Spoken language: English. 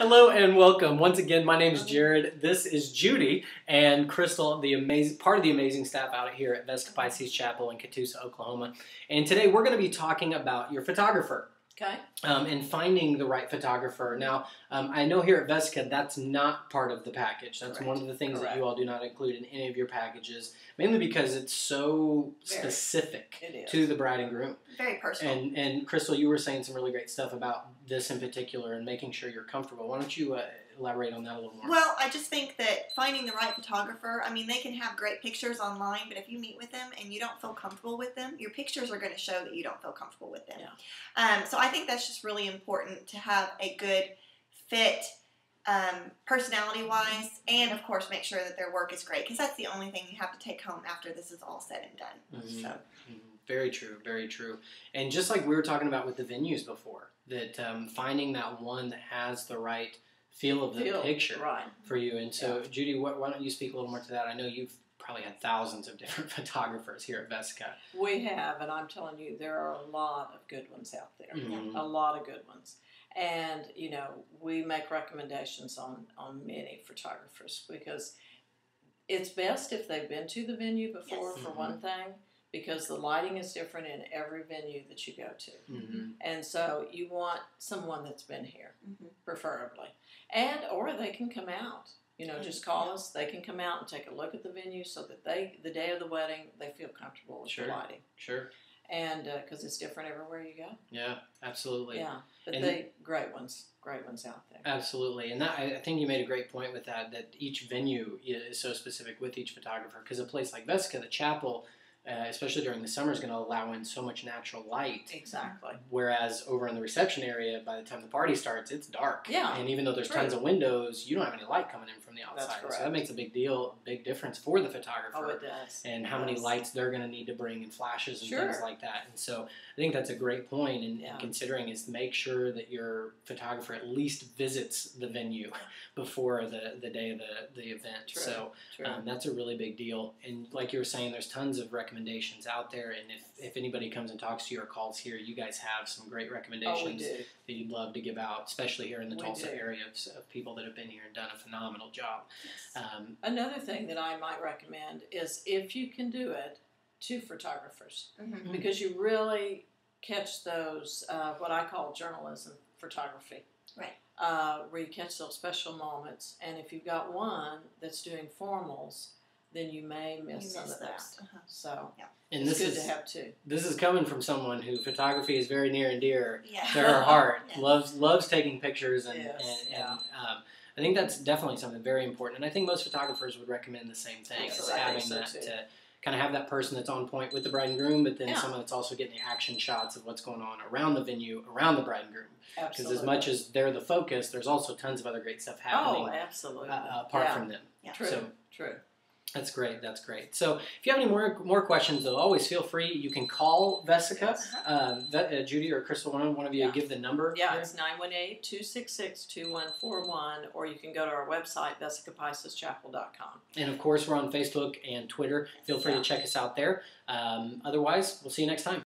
Hello and welcome. Once again, my name is Jared. This is Judy and Crystal, part of the amazing staff out here at Vesica Piscis Chapel in Catoosa, Oklahoma. And today we're going to be talking about your photographer. Okay. And finding the right photographer. Now, I know here at Vesica that's not part of the package. That's Correct. one of the things Correct. that you all do not include in any of your packages, mainly because it's so specific to the bride and groom. Very personal. And Crystal, you were saying some really great stuff about this in particular and making sure you're comfortable. Why don't you elaborate on that a little more? Well, I just think that finding the right photographer, I mean, they can have great pictures online, but if you meet with them and you don't feel comfortable with them, your pictures are going to show that you don't feel comfortable with them. Yeah. So I think that's just really important to have a good fit personality-wise, and of course make sure that their work is great, because that's the only thing you have to take home after this is all said and done. Mm-hmm. So. Mm-hmm. Very true, very true. And just like we were talking about with the venues before, that finding that one that has the right feel of the picture for you. And so, Judy, why don't you speak a little more to that? I know you've probably had thousands of different photographers here at Vesica. We have, and I'm telling you, there are a lot of good ones out there. Mm-hmm. A lot of good ones. And, you know, we make recommendations on many photographers because it's best if they've been to the venue before, for one thing, because the lighting is different in every venue that you go to. Mm-hmm. And so you want someone that's been here, preferably. And, or they can come out. You know, just call us. They can come out and take a look at the venue so that the day of the wedding, they feel comfortable with the lighting. Sure. And because it's different everywhere you go. Yeah, absolutely. Yeah, but great ones out there. Absolutely, and that, I think you made a great point with that each venue is so specific with each photographer, because a place like Vesica, the chapel, especially during the summer, is going to allow in so much natural light. Exactly. Whereas over in the reception area, by the time the party starts, it's dark. Yeah. And even though there's tons of windows, you don't have any light coming in from the outside. That's correct. So that makes a big difference for the photographer. Oh, it does. And how many lights they're going to need to bring and flashes and things like that. And so I think that's a great point. And considering is to make sure that your photographer at least visits the venue before the day of the event. True. So that's a really big deal. And like you were saying, there's tons of recommendations out there, and if anybody comes and talks to you or calls here, you guys have some great recommendations that you'd love to give out, especially here in the Tulsa area of people that have been here and done a phenomenal job. Yes. Another thing that I might recommend is, if you can do it, 2 photographers, because you really catch those what I call journalism photography. Right. Where you catch those special moments, and if you've got one that's doing formals, then you may miss some of that. So and it's good to have 2. This is coming from someone who photography is very near and dear to to her heart. Loves taking pictures, and I think that's definitely something very important. And I think most photographers would recommend the same thing, is having to kind of have that person that's on point with the bride and groom, but then someone that's also getting the action shots of what's going on around the venue, around the bride and groom. Because as much as they're the focus, there's also tons of other great stuff happening. Oh, absolutely. Apart from them. Yeah. True. That's great. That's great. So if you have any more questions, though, always feel free. You can call Vesica. Judy or Crystal, one of you give the number. Yeah, it's 918-266-2141, or you can go to our website, VesicaPiscischapel.com. And, of course, we're on Facebook and Twitter. Feel free to check us out there. Otherwise, we'll see you next time.